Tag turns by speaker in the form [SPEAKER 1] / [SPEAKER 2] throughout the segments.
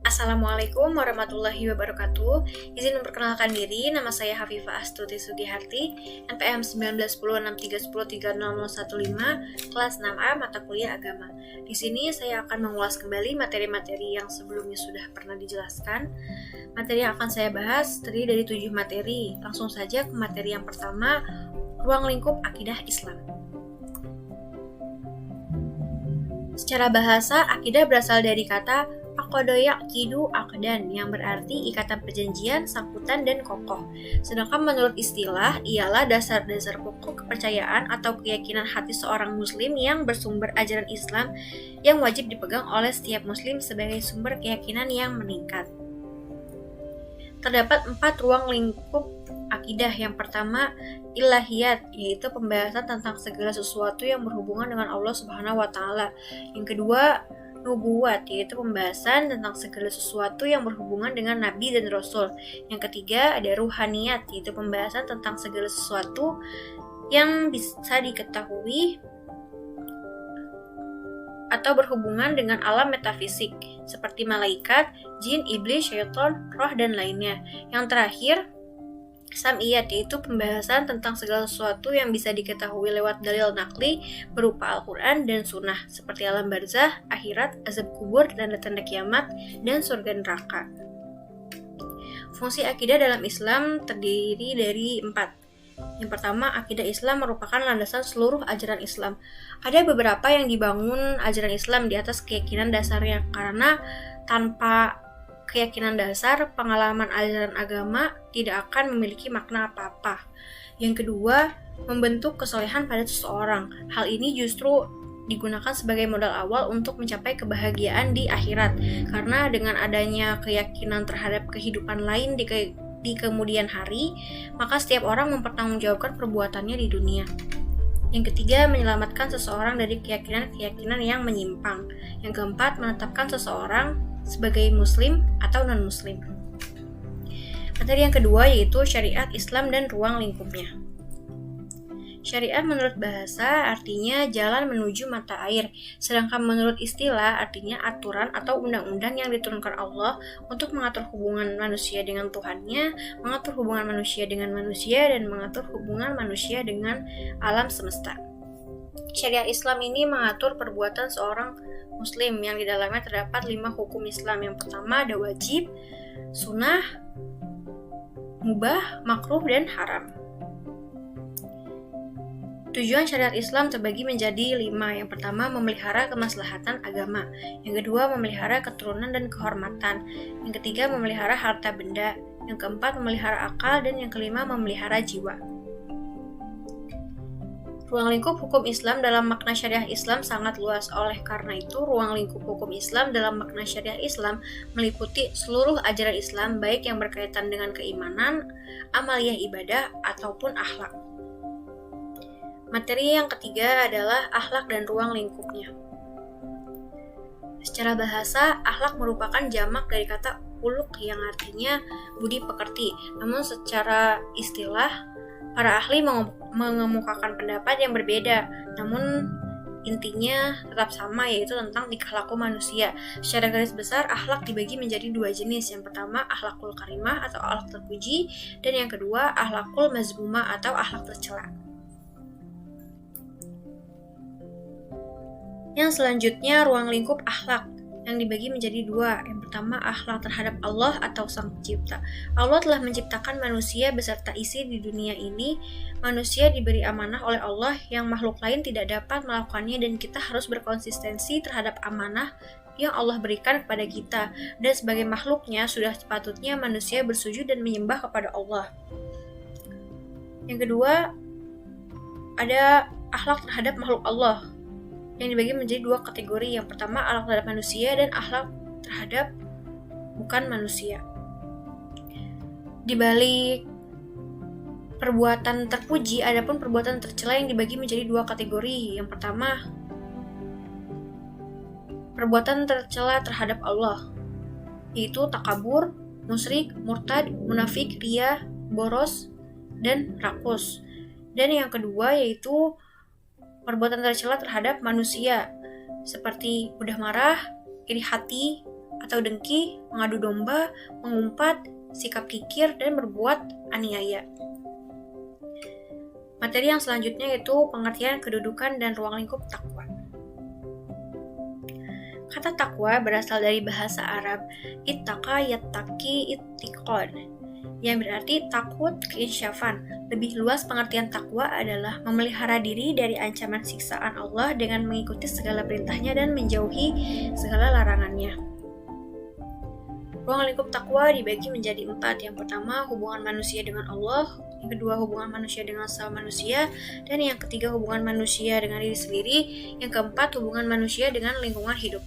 [SPEAKER 1] Assalamualaikum warahmatullahi wabarakatuh. Izin memperkenalkan diri, nama saya Hafifah Astuti Sugiharti, NPM 191063103015, kelas 6A, mata kuliah agama. Di sini saya akan mengulas kembali materi-materi yang sebelumnya sudah pernah dijelaskan. Materi yang akan saya bahas terdiri dari 7 materi. Langsung saja ke materi yang pertama, ruang lingkup akidah Islam. Secara bahasa, akidah berasal dari kata aqada yaqidu aqdan yang berarti ikatan perjanjian, sangkutan, dan kokoh. Sedangkan menurut istilah, ialah dasar-dasar pokok kepercayaan atau keyakinan hati seorang muslim yang bersumber ajaran Islam yang wajib dipegang oleh setiap muslim sebagai sumber keyakinan yang meningkat. Terdapat 4 ruang lingkup akidah. Yang pertama, ilahiyat, yaitu pembahasan tentang segala sesuatu yang berhubungan dengan Allah Subhanahu wa Ta'ala. Yang kedua, nubuwat, yaitu pembahasan tentang segala sesuatu yang berhubungan dengan Nabi dan Rasul. Yang ketiga, ada ruhaniyat, yaitu pembahasan tentang segala sesuatu yang bisa diketahui atau berhubungan dengan alam metafisik, seperti malaikat, jin, iblis, syaitan, roh, dan lainnya. Yang terakhir, sam'iyat, yaitu pembahasan tentang segala sesuatu yang bisa diketahui lewat dalil nakli berupa Al-Quran dan Sunnah, seperti alam barzah, akhirat, azab kubur, tanda-tanda kiamat, dan surga neraka. Fungsi akidah dalam Islam terdiri dari 4. Yang pertama, akidah Islam merupakan landasan seluruh ajaran Islam. Ada beberapa yang dibangun ajaran Islam di atas keyakinan dasarnya, karena tanpa keyakinan dasar, pengalaman ajaran agama tidak akan memiliki makna apa-apa. Yang kedua, membentuk kesolehan pada seseorang. Hal ini justru digunakan sebagai modal awal untuk mencapai kebahagiaan di akhirat, karena dengan adanya keyakinan terhadap kehidupan lain di kemudian hari, maka setiap orang mempertanggungjawabkan perbuatannya di dunia. Yang ketiga, menyelamatkan seseorang dari keyakinan-keyakinan yang menyimpang. Yang keempat, menetapkan seseorang sebagai muslim atau non-muslim. Materi yang kedua yaitu syariat Islam dan ruang lingkupnya. Syariat menurut bahasa artinya jalan menuju mata air, sedangkan menurut istilah artinya aturan atau undang-undang yang diturunkan Allah untuk mengatur hubungan manusia dengan Tuhannya, mengatur hubungan manusia dengan manusia, dan mengatur hubungan manusia dengan alam semesta. Syariat Islam ini mengatur perbuatan seorang muslim yang di dalamnya terdapat 5 hukum Islam. Yang pertama ada wajib, sunnah, mubah, makruh, dan haram. Tujuan syariat Islam terbagi menjadi 5. Yang pertama, memelihara kemaslahatan agama. Yang kedua, memelihara keturunan dan kehormatan. Yang ketiga, memelihara harta benda. Yang keempat, memelihara akal. Dan yang kelima, memelihara jiwa. Ruang lingkup hukum Islam dalam makna syariah Islam sangat luas. Oleh karena itu, ruang lingkup hukum Islam dalam makna syariah Islam meliputi seluruh ajaran Islam, baik yang berkaitan dengan keimanan, amaliyah ibadah, ataupun akhlak. Materi yang ketiga adalah akhlak dan ruang lingkupnya. Secara bahasa, akhlak merupakan jamak dari kata khuluq yang artinya budi pekerti. Namun secara istilah, para ahli mengemukakan pendapat yang berbeda, namun intinya tetap sama, yaitu tentang tingkah laku manusia. Secara garis besar, akhlak dibagi menjadi 2 jenis. Yang pertama, akhlakul karimah atau akhlak terpuji, dan yang kedua, akhlakul mazmumah atau akhlak tercela. Yang selanjutnya, ruang lingkup akhlak yang dibagi menjadi 2. Yang pertama, akhlak terhadap Allah atau Sang Pencipta. Allah telah menciptakan manusia beserta isi di dunia ini. Manusia diberi amanah oleh Allah yang makhluk lain tidak dapat melakukannya, dan kita harus berkonsistensi terhadap amanah yang Allah berikan kepada kita. Dan sebagai makhluknya, sudah sepatutnya manusia bersujud dan menyembah kepada Allah. Yang kedua, ada akhlak terhadap makhluk Allah yang dibagi menjadi 2 kategori. Yang pertama, akhlak terhadap manusia, dan akhlak terhadap bukan manusia. Di balik perbuatan terpuji, adapun perbuatan tercela yang dibagi menjadi 2 kategori. Yang pertama, perbuatan tercela terhadap Allah, yaitu takabur, musyrik, murtad, munafik, riya, boros, dan rakus. Dan yang kedua yaitu perbuatan tercela terhadap manusia, seperti mudah marah, iri hati, atau dengki, mengadu domba, mengumpat, sikap kikir, dan berbuat aniaya. Materi yang selanjutnya yaitu pengertian kedudukan dan ruang lingkup takwa. Kata takwa berasal dari bahasa Arab ittaqa yattaqi ittiqan, yang berarti takut keinsyafan. Lebih luas pengertian takwa adalah memelihara diri dari ancaman siksaan Allah dengan mengikuti segala perintahnya dan menjauhi segala larangannya. Ruang lingkup takwa dibagi menjadi 4. Yang pertama, hubungan manusia dengan Allah. Yang kedua, hubungan manusia dengan sesama manusia. Dan yang ketiga, hubungan manusia dengan diri sendiri. Yang keempat, hubungan manusia dengan lingkungan hidup.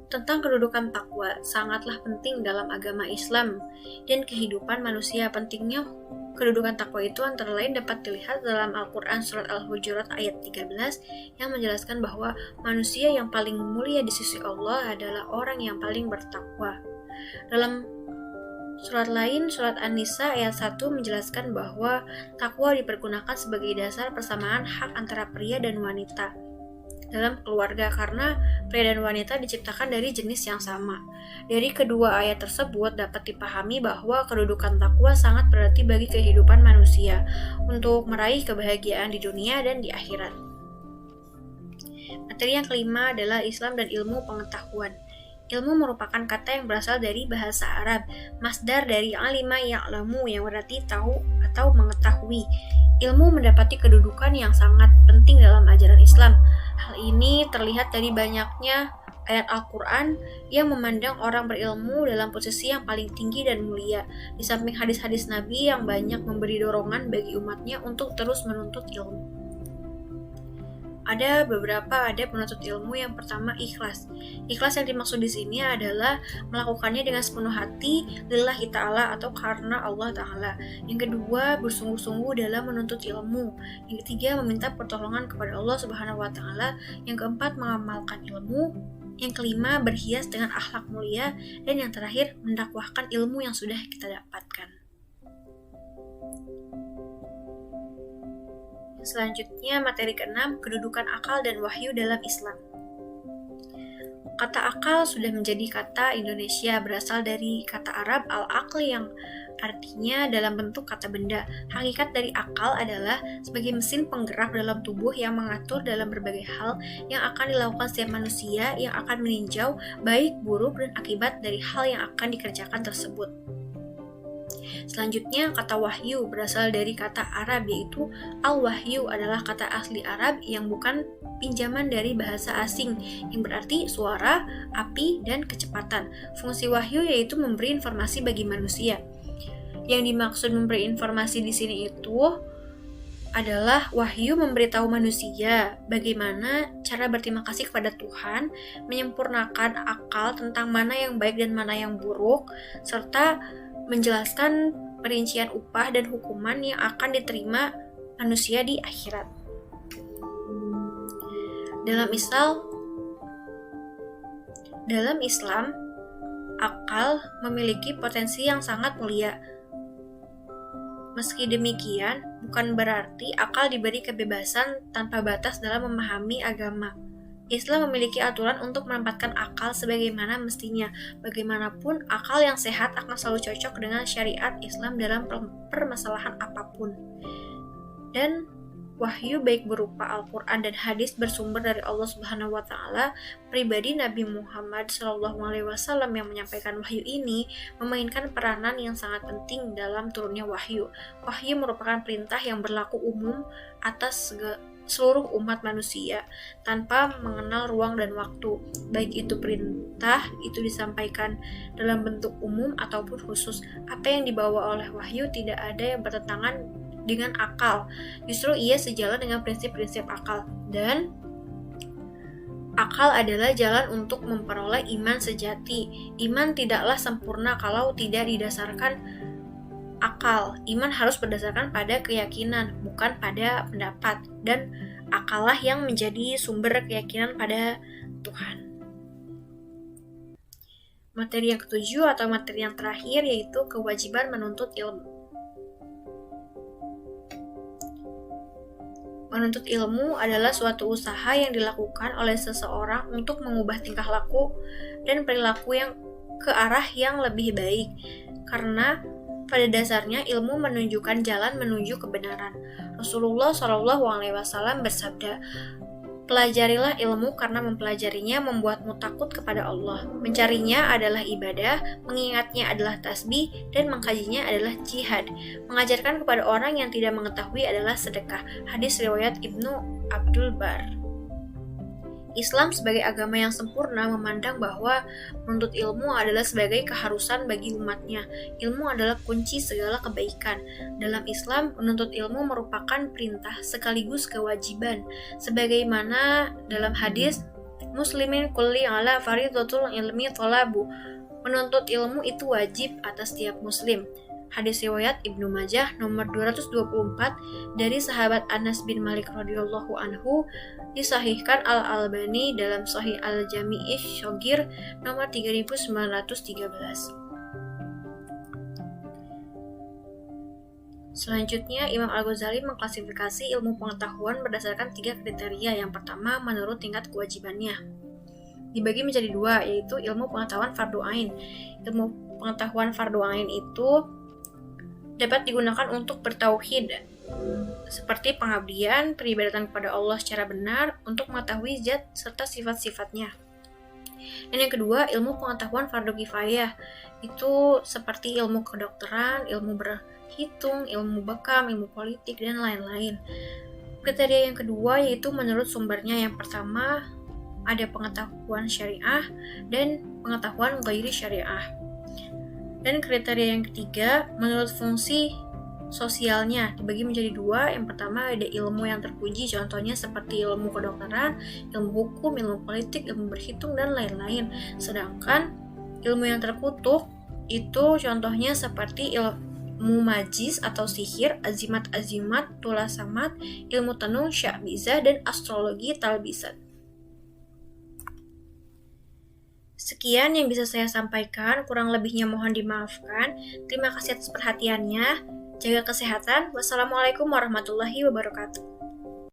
[SPEAKER 1] Tentang kedudukan takwa sangatlah penting dalam agama Islam dan kehidupan manusia. Pentingnya kedudukan takwa itu antara lain dapat dilihat dalam Al-Quran Surat Al-Hujurat ayat 13 yang menjelaskan bahwa manusia yang paling mulia di sisi Allah adalah orang yang paling bertakwa. Dalam surat lain, Surat An-Nisa ayat 1 menjelaskan bahwa takwa dipergunakan sebagai dasar persamaan hak antara pria dan wanita dalam keluarga karena pria dan wanita diciptakan dari jenis yang sama. Dari kedua ayat tersebut dapat dipahami bahwa kedudukan takwa sangat berarti bagi kehidupan manusia untuk meraih kebahagiaan di dunia dan di akhirat. Materi yang kelima adalah Islam dan ilmu pengetahuan. Ilmu merupakan kata yang berasal dari bahasa Arab, masdar dari alima ya'lamu yang berarti tahu atau mengetahui. Ilmu mendapati kedudukan yang sangat penting dalam ajaran Islam. Hal ini terlihat dari banyaknya ayat Al-Quran yang memandang orang berilmu dalam posisi yang paling tinggi dan mulia, di samping hadis-hadis Nabi yang banyak memberi dorongan bagi umatnya untuk terus menuntut ilmu. Ada beberapa adab penuntut ilmu. Yang pertama, ikhlas. Ikhlas yang dimaksud di sini adalah melakukannya dengan sepenuh hati lillahi ta'ala atau karena Allah ta'ala. Yang kedua, bersungguh-sungguh dalam menuntut ilmu. Yang ketiga, meminta pertolongan kepada Allah subhanahu wa ta'ala. Yang keempat, mengamalkan ilmu. Yang kelima, berhias dengan akhlak mulia. Dan yang terakhir, mendakwahkan ilmu yang sudah kita dapatkan. Selanjutnya, materi ke-6, kedudukan akal dan wahyu dalam Islam. Kata akal sudah menjadi kata Indonesia, berasal dari kata Arab al-aql yang artinya dalam bentuk kata benda. Hakikat dari akal adalah sebagai mesin penggerak dalam tubuh yang mengatur dalam berbagai hal yang akan dilakukan setiap manusia yang akan meninjau baik, buruk, dan akibat dari hal yang akan dikerjakan tersebut. Selanjutnya, kata wahyu berasal dari kata Arab yaitu al-wahyu adalah kata asli Arab yang bukan pinjaman dari bahasa asing yang berarti suara, api, dan kecepatan. Fungsi wahyu yaitu memberi informasi bagi manusia. Yang dimaksud memberi informasi di sini itu adalah wahyu memberitahu manusia bagaimana cara berterima kasih kepada Tuhan, menyempurnakan akal tentang mana yang baik dan mana yang buruk, serta menjelaskan perincian upah dan hukuman yang akan diterima manusia di akhirat. Dalam Islam, akal memiliki potensi yang sangat mulia. Meski demikian, bukan berarti akal diberi kebebasan tanpa batas dalam memahami agama. Islam memiliki aturan untuk menempatkan akal sebagaimana mestinya. Bagaimanapun, akal yang sehat akan selalu cocok dengan syariat Islam dalam permasalahan apapun. Dan wahyu baik berupa Al-Quran dan hadis bersumber dari Allah Subhanahu wa Ta'ala. Pribadi Nabi Muhammad SAW yang menyampaikan wahyu ini memainkan peranan yang sangat penting dalam turunnya wahyu. Wahyu merupakan perintah yang berlaku umum atas seluruh umat manusia tanpa mengenal ruang dan waktu, baik itu perintah itu disampaikan dalam bentuk umum ataupun khusus. Apa yang dibawa oleh wahyu tidak ada yang bertentangan dengan akal, justru ia sejalan dengan prinsip-prinsip akal, dan akal adalah jalan untuk memperoleh iman sejati. Iman tidaklah sempurna kalau tidak didasarkan akal. Iman harus berdasarkan pada keyakinan, bukan pada pendapat, dan akallah yang menjadi sumber keyakinan pada Tuhan. Materi yang ketujuh atau materi yang terakhir yaitu kewajiban menuntut ilmu. Menuntut ilmu adalah suatu usaha yang dilakukan oleh seseorang untuk mengubah tingkah laku dan perilaku yang ke arah yang lebih baik. Karena pada dasarnya ilmu menunjukkan jalan menuju kebenaran. Rasulullah SAW bersabda, "Pelajarilah ilmu karena mempelajarinya membuatmu takut kepada Allah. Mencarinya adalah ibadah, mengingatnya adalah tasbih, dan mengkajinya adalah jihad. Mengajarkan kepada orang yang tidak mengetahui adalah sedekah." Hadis riwayat Ibnu Abdul Bar. Islam sebagai agama yang sempurna memandang bahwa menuntut ilmu adalah sebagai keharusan bagi umatnya. Ilmu adalah kunci segala kebaikan. Dalam Islam, menuntut ilmu merupakan perintah sekaligus kewajiban. Sebagaimana dalam hadis, "Muslimin kulli ala faridatul ilmi thalabu." Menuntut ilmu itu wajib atas setiap muslim. Hadis riwayat Ibnu Majah nomor 224 dari sahabat Anas bin Malik radhiyallahu anhu, disahihkan Al-Albani dalam Sahih Al-Jami' Shogir nomor 3913. Selanjutnya, Imam Al-Ghazali mengklasifikasi ilmu pengetahuan berdasarkan 3 kriteria. Yang pertama, menurut tingkat kewajibannya. Dibagi menjadi 2, yaitu ilmu pengetahuan fardu ain. Ilmu pengetahuan fardu ain itu dapat digunakan untuk bertauhid, seperti pengabdian, peribadatan kepada Allah secara benar, untuk mengetahui zat serta sifat-sifatnya. Dan yang kedua, ilmu pengetahuan fardu kifayah, itu seperti ilmu kedokteran, ilmu berhitung, ilmu bekam, ilmu politik, dan lain-lain. Kriteria yang kedua yaitu menurut sumbernya. Yang pertama, ada pengetahuan syariah dan pengetahuan ghairi syariah. Dan kriteria yang ketiga, menurut fungsi sosialnya, dibagi menjadi 2. Yang pertama ada ilmu yang terpuji, contohnya seperti ilmu kedokteran, ilmu hukum, ilmu politik, ilmu berhitung, dan lain-lain. Sedangkan ilmu yang terkutuk itu contohnya seperti ilmu majis atau sihir, azimat-azimat, tulasamat, ilmu tenung, sya'bizah, dan astrologi talbisat. Sekian yang bisa saya sampaikan, kurang lebihnya mohon dimaafkan. Terima kasih atas perhatiannya. Jaga kesehatan. Wassalamualaikum warahmatullahi wabarakatuh.